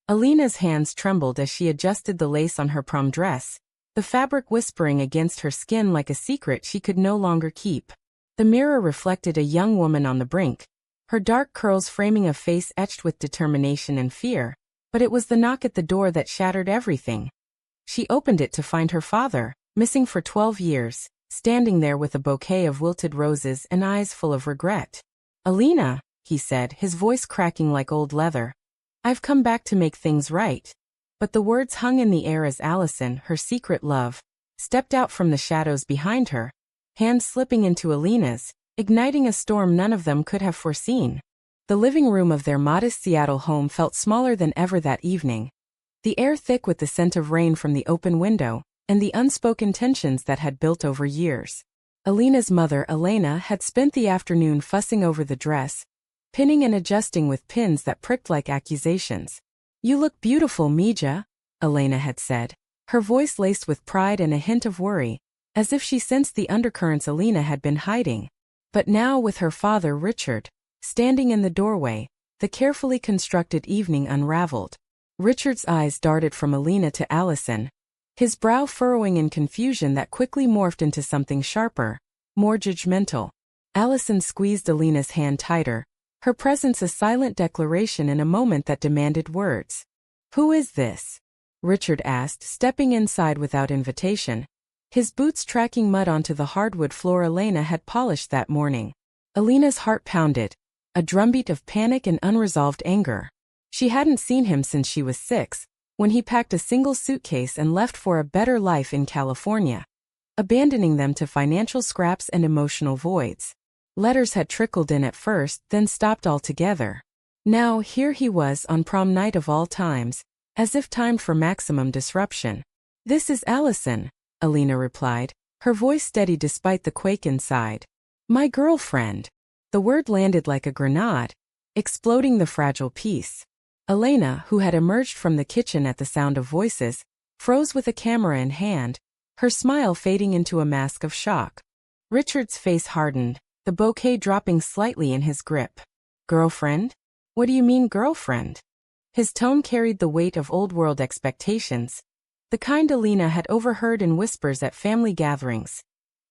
Alina's hands trembled as she adjusted the lace on her prom dress, the fabric whispering against her skin like a secret she could no longer keep. The mirror reflected a young woman on the brink, her dark curls framing a face etched with determination and fear, but it was the knock at the door that shattered everything. She opened it to find her father, missing for 12 years, standing there with a bouquet of wilted roses and eyes full of regret. "Alina," he said, his voice cracking like old leather. "I've come back to make things right." But the words hung in the air as Allison, her secret love, stepped out from the shadows behind her, hands slipping into Alina's, igniting a storm none of them could have foreseen. The living room of their modest Seattle home felt smaller than ever that evening, the air thick with the scent of rain from the open window, and the unspoken tensions that had built over years. Alina's mother, Elena, had spent the afternoon fussing over the dress, pinning and adjusting with pins that pricked like accusations. "You look beautiful, Mija," Elena had said, her voice laced with pride and a hint of worry, as if she sensed the undercurrents Alina had been hiding. But now, with her father, Richard, standing in the doorway, the carefully constructed evening unraveled. Richard's eyes darted from Alina to Allison, his brow furrowing in confusion that quickly morphed into something sharper, more judgmental. Allison squeezed Alina's hand tighter, her presence a silent declaration in a moment that demanded words. "Who is this?" Richard asked, stepping inside without invitation, his boots tracking mud onto the hardwood floor Elena had polished that morning. Alina's heart pounded, a drumbeat of panic and unresolved anger. She hadn't seen him since she was 6, when he packed a single suitcase and left for a better life in California, abandoning them to financial scraps and emotional voids. Letters had trickled in at first, then stopped altogether. Now here he was on prom night of all times, as if timed for maximum disruption. "This is Allison," Alina replied, her voice steady despite the quake inside. "My girlfriend." The word landed like a grenade, exploding the fragile peace. Elena, who had emerged from the kitchen at the sound of voices, froze with a camera in hand, her smile fading into a mask of shock. Richard's face hardened, the bouquet dropping slightly in his grip. "Girlfriend? What do you mean, girlfriend?" His tone carried the weight of old-world expectations, the kind Alina had overheard in whispers at family gatherings.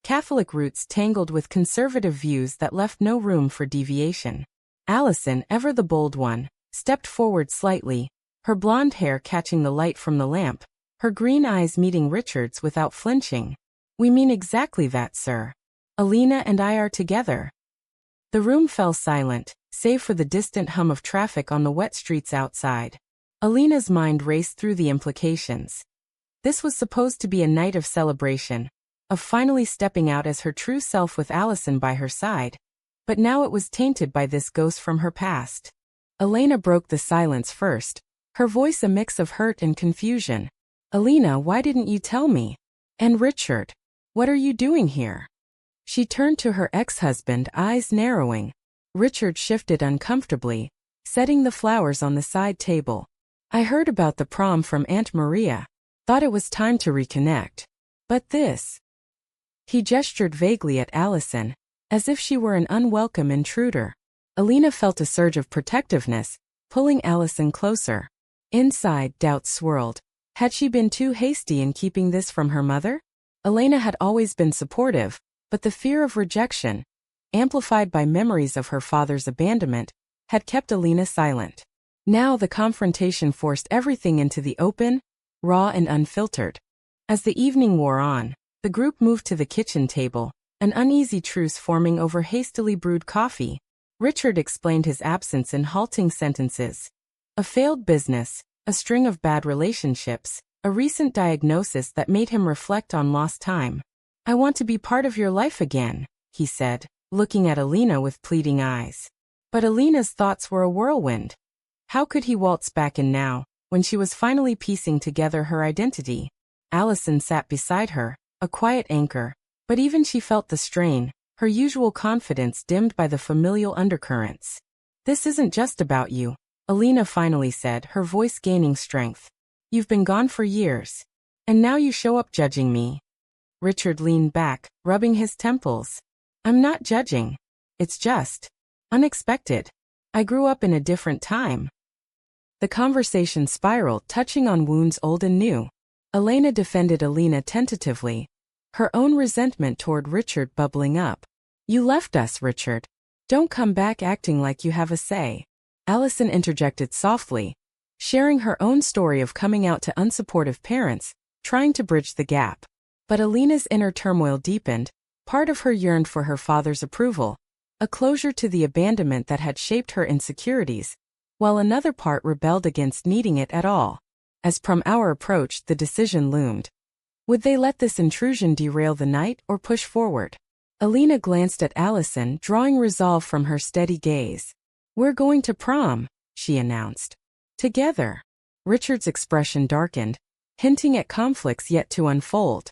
Catholic roots tangled with conservative views that left no room for deviation. Allison, ever the bold one, stepped forward slightly, her blonde hair catching the light from the lamp, her green eyes meeting Richard's without flinching. "We mean exactly that, sir. Alina and I are together." The room fell silent, save for the distant hum of traffic on the wet streets outside. Alina's mind raced through the implications. This was supposed to be a night of celebration, of finally stepping out as her true self with Allison by her side, but now it was tainted by this ghost from her past. Elena broke the silence first, her voice a mix of hurt and confusion. "Alina, why didn't you tell me? And Richard, what are you doing here?" She turned to her ex-husband, eyes narrowing. Richard shifted uncomfortably, setting the flowers on the side table. "I heard about the prom from Aunt Maria. Thought it was time to reconnect. But this..." He gestured vaguely at Allison, as if she were an unwelcome intruder. Alina felt a surge of protectiveness, pulling Allison closer. Inside, doubts swirled. Had she been too hasty in keeping this from her mother? Elena had always been supportive, but the fear of rejection, amplified by memories of her father's abandonment, had kept Alina silent. Now the confrontation forced everything into the open, raw and unfiltered. As the evening wore on, the group moved to the kitchen table, an uneasy truce forming over hastily brewed coffee. Richard explained his absence in halting sentences. A failed business, a string of bad relationships, a recent diagnosis that made him reflect on lost time. "I want to be part of your life again," he said, looking at Alina with pleading eyes. But Alina's thoughts were a whirlwind. How could he waltz back in now, when she was finally piecing together her identity? Allison sat beside her, a quiet anchor, but even she felt the strain, her usual confidence dimmed by the familial undercurrents. "This isn't just about you," Alina finally said, her voice gaining strength. "You've been gone for years. And now you show up judging me." Richard leaned back, rubbing his temples. "I'm not judging. It's just unexpected. I grew up in a different time." The conversation spiraled, touching on wounds old and new. Elena defended Alina tentatively, her own resentment toward Richard bubbling up. "You left us, Richard. Don't come back acting like you have a say." Allison interjected softly, sharing her own story of coming out to unsupportive parents, trying to bridge the gap. But Alina's inner turmoil deepened. Part of her yearned for her father's approval, a closure to the abandonment that had shaped her insecurities, while another part rebelled against needing it at all. As prom hour approached, the decision loomed. Would they let this intrusion derail the night or push forward? Alina glanced at Allison, drawing resolve from her steady gaze. "We're going to prom," she announced. "Together." Richard's expression darkened, hinting at conflicts yet to unfold.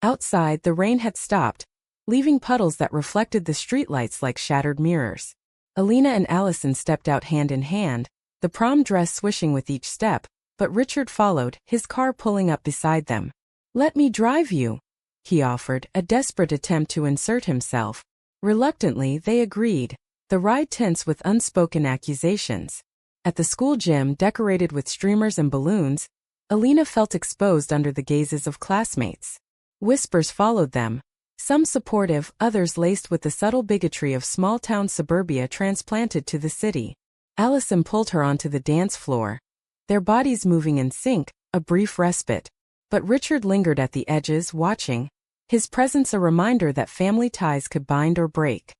Outside, the rain had stopped, leaving puddles that reflected the streetlights like shattered mirrors. Alina and Allison stepped out hand in hand, the prom dress swishing with each step, but Richard followed, his car pulling up beside them. "Let me drive you," he offered, a desperate attempt to insert himself. Reluctantly, they agreed, the ride tense with unspoken accusations. At the school gym, decorated with streamers and balloons, Alina felt exposed under the gazes of classmates. Whispers followed them, some supportive, others laced with the subtle bigotry of small-town suburbia transplanted to the city. Allison pulled her onto the dance floor, their bodies moving in sync, a brief respite. But Richard lingered at the edges, watching, his presence a reminder that family ties could bind or break.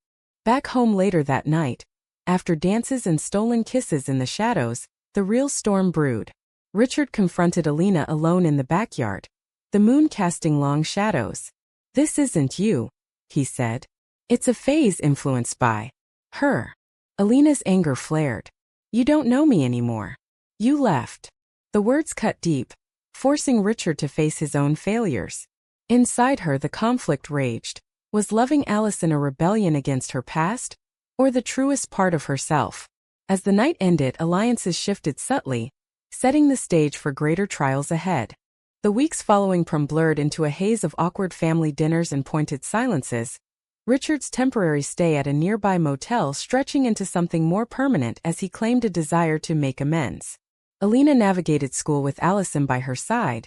Back home later that night, after dances and stolen kisses in the shadows, the real storm brewed. Richard confronted Alina alone in the backyard, the moon casting long shadows. "This isn't you," he said. "It's a phase influenced by her." Alina's anger flared. "You don't know me anymore. You left." The words cut deep, forcing Richard to face his own failures. Inside her, the conflict raged. Was loving Allison a rebellion against her past, or the truest part of herself? As the night ended, alliances shifted subtly, setting the stage for greater trials ahead. The weeks following prom blurred into a haze of awkward family dinners and pointed silences, Richard's temporary stay at a nearby motel stretching into something more permanent as he claimed a desire to make amends. Alina navigated school with Allison by her side,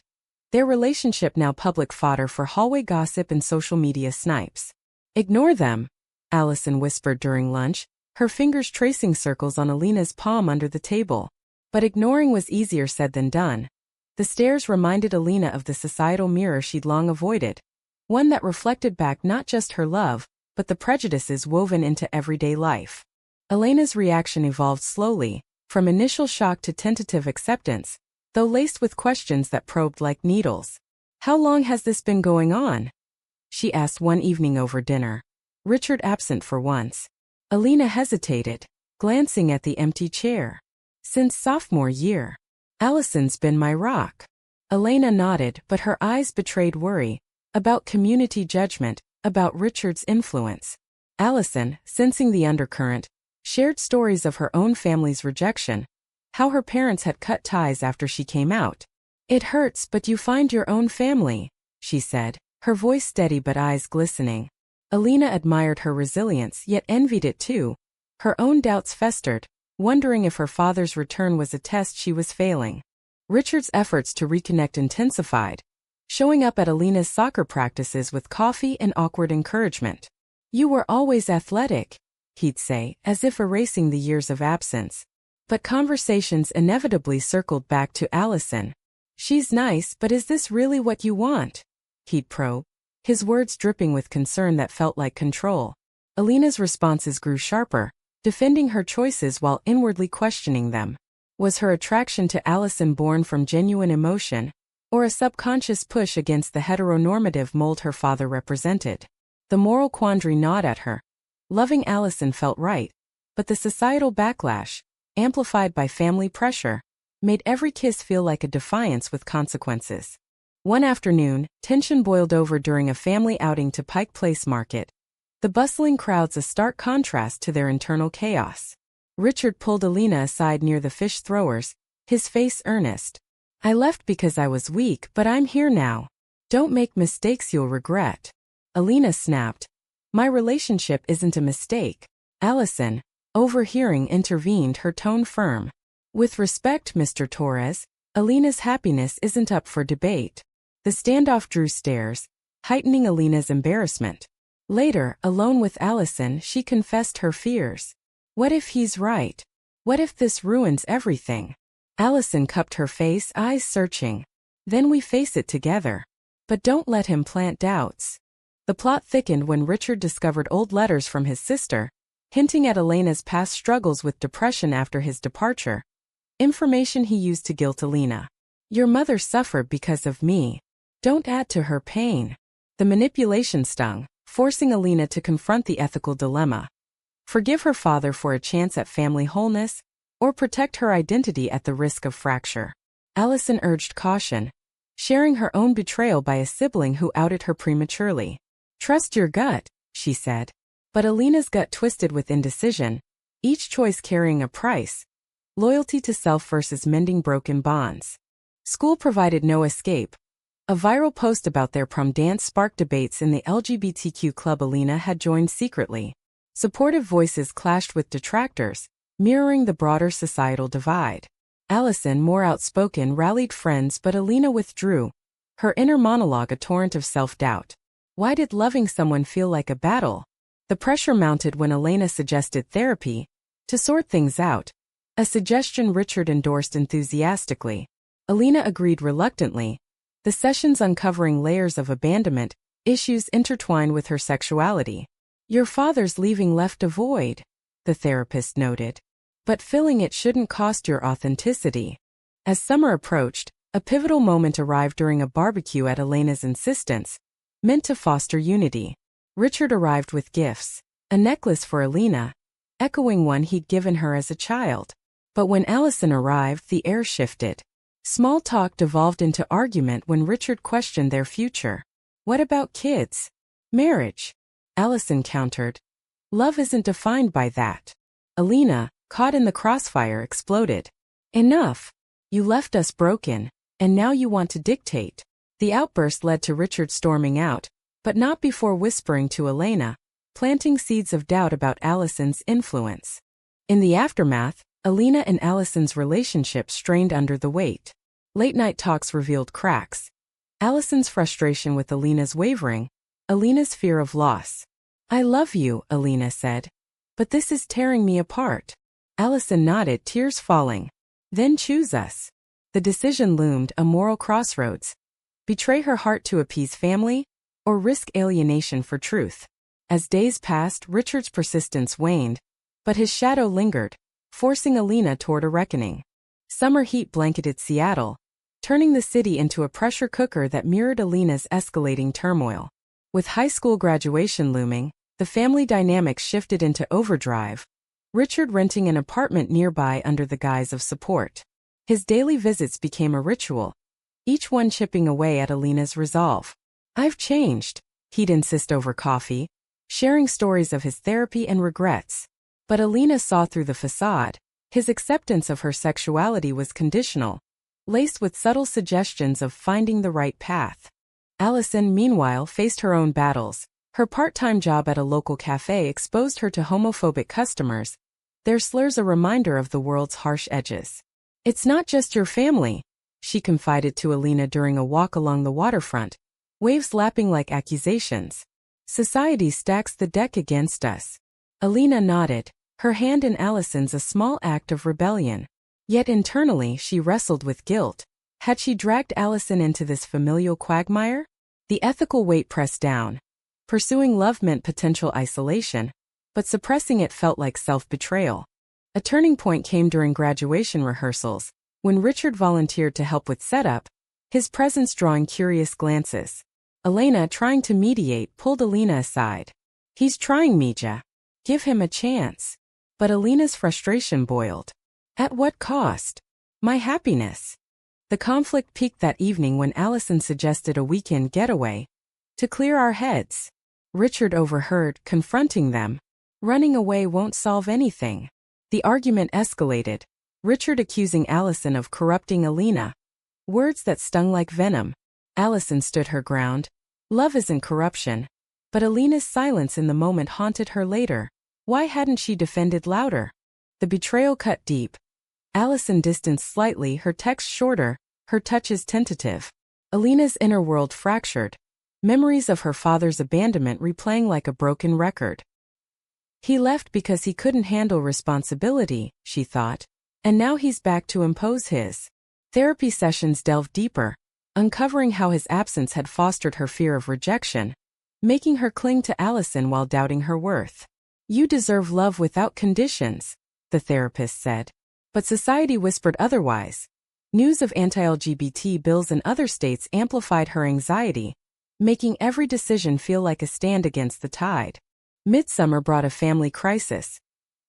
their relationship now public fodder for hallway gossip and social media snipes. "Ignore them," Allison whispered during lunch, her fingers tracing circles on Alina's palm under the table. But ignoring was easier said than done. The stares reminded Alina of the societal mirror she'd long avoided, one that reflected back not just her love, but the prejudices woven into everyday life. Elena's reaction evolved slowly, from initial shock to tentative acceptance, though laced with questions that probed like needles. "How long has this been going on?" she asked one evening over dinner. Richard absent for once. Alina hesitated, glancing at the empty chair. "Since sophomore year. Allison's been my rock." Elena nodded, but her eyes betrayed worry, about community judgment, about Richard's influence. Allison, sensing the undercurrent, shared stories of her own family's rejection, how her parents had cut ties after she came out. "It hurts, but you find your own family," she said, her voice steady but eyes glistening. Alina admired her resilience yet envied it too. Her own doubts festered, wondering if her father's return was a test she was failing. Richard's efforts to reconnect intensified, showing up at Alina's soccer practices with coffee and awkward encouragement. "You were always athletic," he'd say, as if erasing the years of absence. But conversations inevitably circled back to Allison. "She's nice, but is this really what you want?" he'd probe, his words dripping with concern that felt like control. Alina's responses grew sharper, defending her choices while inwardly questioning them. Was her attraction to Allison born from genuine emotion, or a subconscious push against the heteronormative mold her father represented? The moral quandary gnawed at her. Loving Allison felt right, but the societal backlash, amplified by family pressure, made every kiss feel like a defiance with consequences. One afternoon, tension boiled over during a family outing to Pike Place Market, the bustling crowds a stark contrast to their internal chaos. Richard pulled Alina aside near the fish throwers, his face earnest. "I left because I was weak, but I'm here now. Don't make mistakes you'll regret." Alina snapped. "My relationship isn't a mistake." Allison, overhearing, intervened, her tone firm. With respect, Mr. Torres, Alina's happiness isn't up for debate. The standoff drew stares, heightening Alina's embarrassment. Later, alone with Allison, she confessed her fears. What if he's right? What if this ruins everything? Allison cupped her face, eyes searching. Then we face it together. But don't let him plant doubts. The plot thickened when Richard discovered old letters from his sister, hinting at Elena's past struggles with depression after his departure. Information he used to guilt Alina. Your mother suffered because of me. Don't add to her pain. The manipulation stung, forcing Alina to confront the ethical dilemma. Forgive her father for a chance at family wholeness, or protect her identity at the risk of fracture. Allison urged caution, sharing her own betrayal by a sibling who outed her prematurely. Trust your gut, she said. But Alina's gut twisted with indecision, each choice carrying a price. Loyalty to self versus mending broken bonds. School provided no escape. A viral post about their prom dance sparked debates in the LGBTQ club Alina had joined secretly. Supportive voices clashed with detractors, mirroring the broader societal divide. Allison, more outspoken, rallied friends, but Alina withdrew, her inner monologue a torrent of self-doubt. Why did loving someone feel like a battle? The pressure mounted when Alina suggested therapy to sort things out, a suggestion Richard endorsed enthusiastically. Alina agreed reluctantly. The sessions uncovering layers of abandonment, issues intertwined with her sexuality. Your father's leaving left a void, the therapist noted. But filling it shouldn't cost your authenticity. As summer approached, a pivotal moment arrived during a barbecue at Elena's insistence, meant to foster unity. Richard arrived with gifts, a necklace for Alina, echoing one he'd given her as a child. But when Allison arrived, the air shifted. Small talk devolved into argument when Richard questioned their future. What about kids? Marriage? Allison countered. Love isn't defined by that. Alina, caught in the crossfire, exploded. Enough. You left us broken, and now you want to dictate. The outburst led to Richard storming out, but not before whispering to Elena, planting seeds of doubt about Allison's influence. In the aftermath, Alina and Allison's relationship strained under the weight. Late-night talks revealed cracks. Allison's frustration with Alina's wavering, Alina's fear of loss. I love you, Alina said. But this is tearing me apart. Allison nodded, tears falling. Then choose us. The decision loomed, a moral crossroads. Betray her heart to appease family, or risk alienation for truth. As days passed, Richard's persistence waned, but his shadow lingered, forcing Alina toward a reckoning. Summer heat blanketed Seattle, turning the city into a pressure cooker that mirrored Alina's escalating turmoil. With high school graduation looming, the family dynamics shifted into overdrive, Richard renting an apartment nearby under the guise of support. His daily visits became a ritual, each one chipping away at Alina's resolve. I've changed, he'd insist over coffee, sharing stories of his therapy and regrets. But Alina saw through the facade. His acceptance of her sexuality was conditional, laced with subtle suggestions of finding the right path. Allison, meanwhile, faced her own battles. Her part-time job at a local cafe exposed her to homophobic customers, their slurs a reminder of the world's harsh edges. It's not just your family, she confided to Alina during a walk along the waterfront, waves lapping like accusations. Society stacks the deck against us. Alina nodded, her hand in Allison's a small act of rebellion. Yet internally she wrestled with guilt. Had she dragged Allison into this familial quagmire? The ethical weight pressed down. Pursuing love meant potential isolation, but suppressing it felt like self-betrayal. A turning point came during graduation rehearsals, when Richard volunteered to help with setup, his presence drawing curious glances. Elena, trying to mediate, pulled Alina aside. He's trying, Mija. Give him a chance. But Alina's frustration boiled. At what cost? My happiness. The conflict peaked that evening when Allison suggested a weekend getaway. To clear our heads. Richard overheard, confronting them. Running away won't solve anything. The argument escalated, Richard accusing Allison of corrupting Alina. Words that stung like venom. Allison stood her ground. Love isn't corruption. But Alina's silence in the moment haunted her later. Why hadn't she defended louder? The betrayal cut deep. Allison distanced slightly, her text shorter, her touches tentative. Alina's inner world fractured, memories of her father's abandonment replaying like a broken record. He left because he couldn't handle responsibility, she thought, and now he's back to impose his. Therapy sessions delved deeper, uncovering how his absence had fostered her fear of rejection, making her cling to Allison while doubting her worth. You deserve love without conditions, the therapist said. But society whispered otherwise. News of anti-LGBT bills in other states amplified her anxiety, making every decision feel like a stand against the tide. Midsummer brought a family crisis.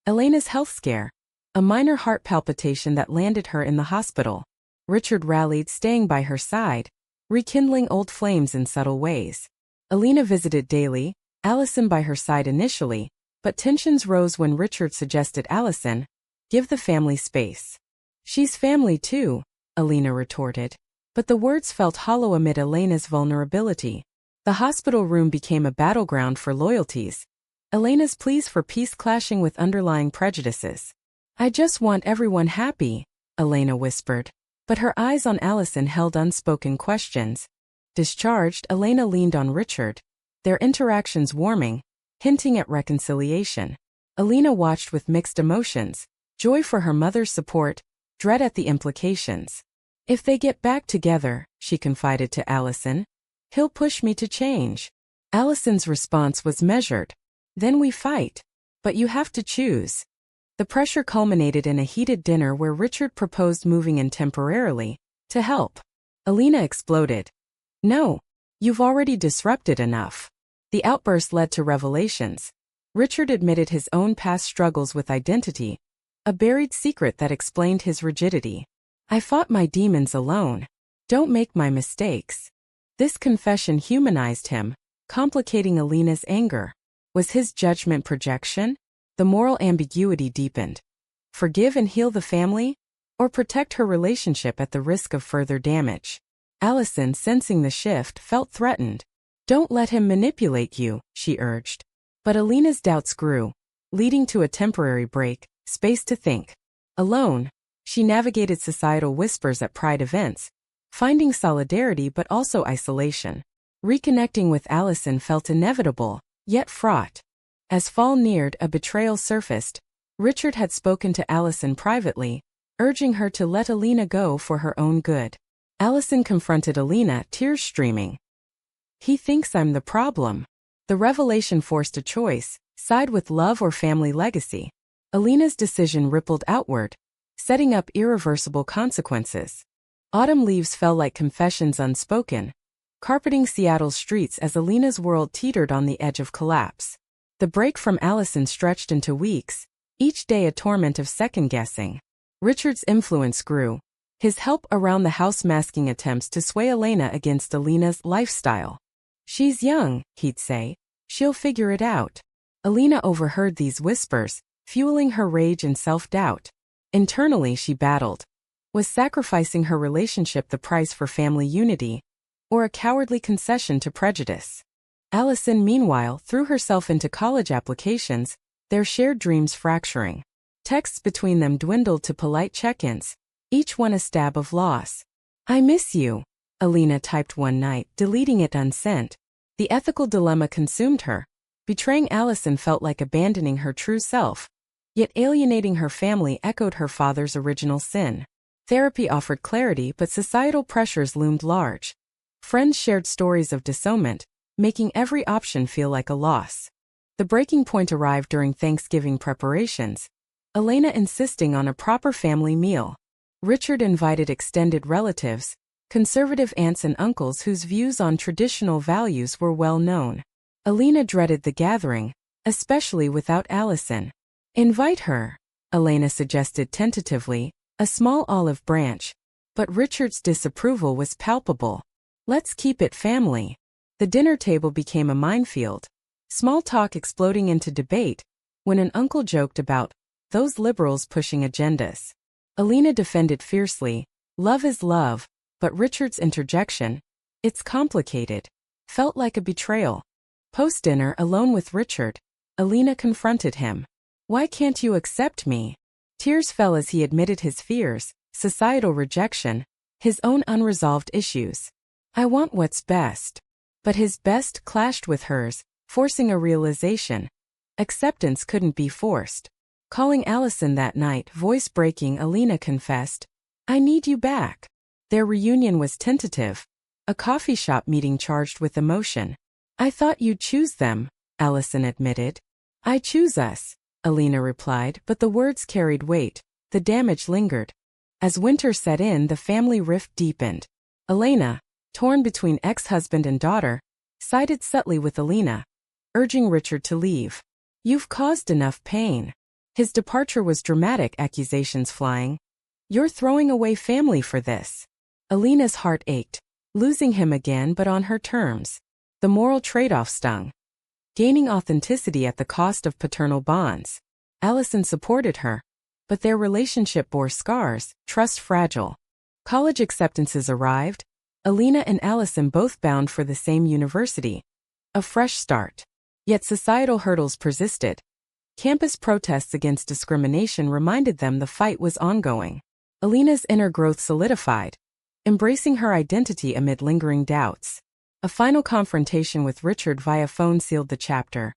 Elena's health scare, a minor heart palpitation that landed her in the hospital. Richard rallied, staying by her side, rekindling old flames in subtle ways. Elena visited daily, Allison by her side initially, but tensions rose when Richard suggested Allison give the family space. She's family too, Elena retorted. But the words felt hollow amid Elena's vulnerability. The hospital room became a battleground for loyalties, Elena's pleas for peace clashing with underlying prejudices. I just want everyone happy, Elena whispered. But her eyes on Allison held unspoken questions. Discharged, Elena leaned on Richard, their interactions warming, hinting at reconciliation. Elena watched with mixed emotions, joy for her mother's support, dread at the implications. If they get back together, she confided to Allison, he'll push me to change. Allison's response was measured. Then we fight. But you have to choose. The pressure culminated in a heated dinner where Richard proposed moving in temporarily, to help. Elena exploded. No, you've already disrupted enough. The outburst led to revelations. Richard admitted his own past struggles with identity, a buried secret that explained his rigidity. I fought my demons alone. Don't make my mistakes. This confession humanized him, complicating Elena's anger. Was his judgment projection? The moral ambiguity deepened. Forgive and heal the family? Or protect her relationship at the risk of further damage? Allison, sensing the shift, felt threatened. Don't let him manipulate you, she urged. But Elena's doubts grew, leading to a temporary break, space to think. Alone, she navigated societal whispers at Pride events, finding solidarity but also isolation. Reconnecting with Allison felt inevitable, yet fraught. As fall neared, a betrayal surfaced. Richard had spoken to Allison privately, urging her to let Elena go for her own good. Allison confronted Elena, tears streaming. He thinks I'm the problem. The revelation forced a choice, side with love or family legacy. Elena's decision rippled outward, setting up irreversible consequences. Autumn leaves fell like confessions unspoken, carpeting Seattle's streets as Elena's world teetered on the edge of collapse. The break from Allison stretched into weeks, each day a torment of second-guessing. Richard's influence grew, his help around the house masking attempts to sway Elena against Elena's lifestyle. She's young, he'd say. She'll figure it out. Elena overheard these whispers, fueling her rage and self-doubt. Internally she battled. Was sacrificing her relationship the price for family unity, or a cowardly concession to prejudice? Allison, meanwhile, threw herself into college applications, their shared dreams fracturing. Texts between them dwindled to polite check-ins, each one a stab of loss. I miss you, Elena typed one night, deleting it unsent. The ethical dilemma consumed her. Betraying Allison felt like abandoning her true self, yet alienating her family echoed her father's original sin. Therapy offered clarity, but societal pressures loomed large. Friends shared stories of disownment, making every option feel like a loss. The breaking point arrived during Thanksgiving preparations, Elena insisting on a proper family meal. Richard invited extended relatives, conservative aunts and uncles whose views on traditional values were well known. Elena dreaded the gathering, especially without Allison. Invite her, Elena suggested tentatively, a small olive branch. But Richard's disapproval was palpable. Let's keep it family. The dinner table became a minefield, small talk exploding into debate, when an uncle joked about those liberals pushing agendas. Elena defended fiercely, love is love, but Richard's interjection, it's complicated, felt like a betrayal. Post-dinner, alone with Richard, Elena confronted him. Why can't you accept me? Tears fell as he admitted his fears, societal rejection, his own unresolved issues. I want what's best. But his best clashed with hers, forcing a realization. Acceptance couldn't be forced. Calling Allison that night, voice breaking, Alina confessed, I need you back. Their reunion was tentative. A coffee shop meeting charged with emotion. I thought you'd choose them, Allison admitted. I choose us, Alina replied, but the words carried weight. The damage lingered. As winter set in, the family rift deepened. Elena, torn between ex-husband and daughter, sided subtly with Alina, urging Richard to leave. You've caused enough pain. His departure was dramatic, accusations flying. You're throwing away family for this. Alina's heart ached, losing him again but on her terms. The moral trade-off stung. Gaining authenticity at the cost of paternal bonds. Allison supported her, but their relationship bore scars, trust fragile. College acceptances arrived. Alina and Allison both bound for the same university. A fresh start. Yet societal hurdles persisted. Campus protests against discrimination reminded them the fight was ongoing. Alina's inner growth solidified, embracing her identity amid lingering doubts. A final confrontation with Richard via phone sealed the chapter.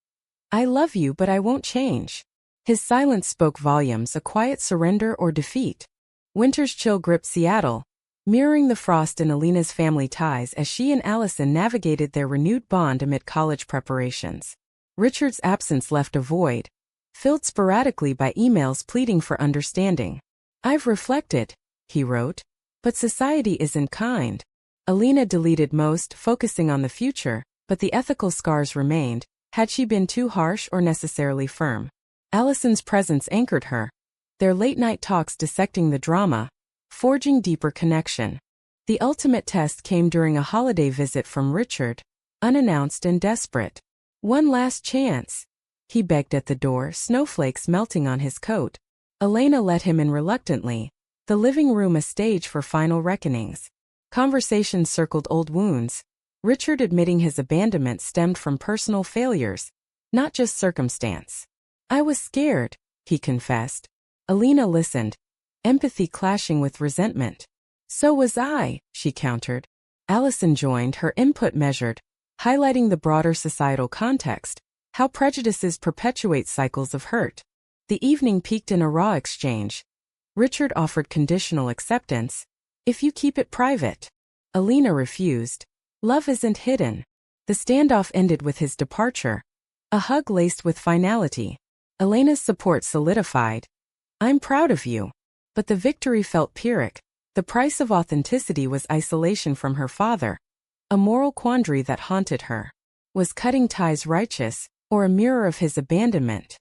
I love you, but I won't change. His silence spoke volumes, a quiet surrender or defeat. Winter's chill gripped Seattle, mirroring the frost in Alina's family ties as she and Allison navigated their renewed bond amid college preparations. Richard's absence left a void, filled sporadically by emails pleading for understanding. I've reflected, he wrote, but society isn't kind. Alina deleted most, focusing on the future, but the ethical scars remained. Had she been too harsh or necessarily firm? Allison's presence anchored her, their late-night talks dissecting the drama, forging deeper connection. The ultimate test came during a holiday visit from Richard, unannounced and desperate. One last chance, he begged at the door, snowflakes melting on his coat. Elena let him in reluctantly, the living room a stage for final reckonings. Conversations circled old wounds, Richard admitting his abandonment stemmed from personal failures, not just circumstance. I was scared, he confessed. Alina listened, empathy clashing with resentment. So was I, she countered. Allison joined, her input measured, highlighting the broader societal context, how prejudices perpetuate cycles of hurt. The evening peaked in a raw exchange. Richard offered conditional acceptance. If you keep it private. Alina refused. Love isn't hidden. The standoff ended with his departure. A hug laced with finality. Elena's support solidified. I'm proud of you. But the victory felt pyrrhic. The price of authenticity was isolation from her father. A moral quandary that haunted her. Was cutting ties righteous, or a mirror of his abandonment?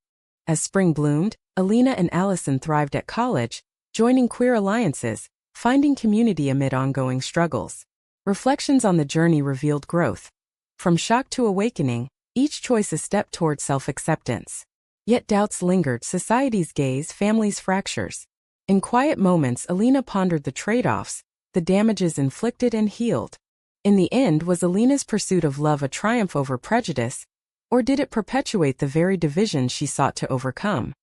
As spring bloomed, Alina and Allison thrived at college, joining queer alliances, finding community amid ongoing struggles. Reflections on the journey revealed growth. From shock to awakening, each choice a step toward self-acceptance. Yet doubts lingered, society's gaze, families' fractures. In quiet moments, Alina pondered the trade-offs, the damages inflicted and healed. In the end, was Alina's pursuit of love a triumph over prejudice, or did it perpetuate the very division she sought to overcome?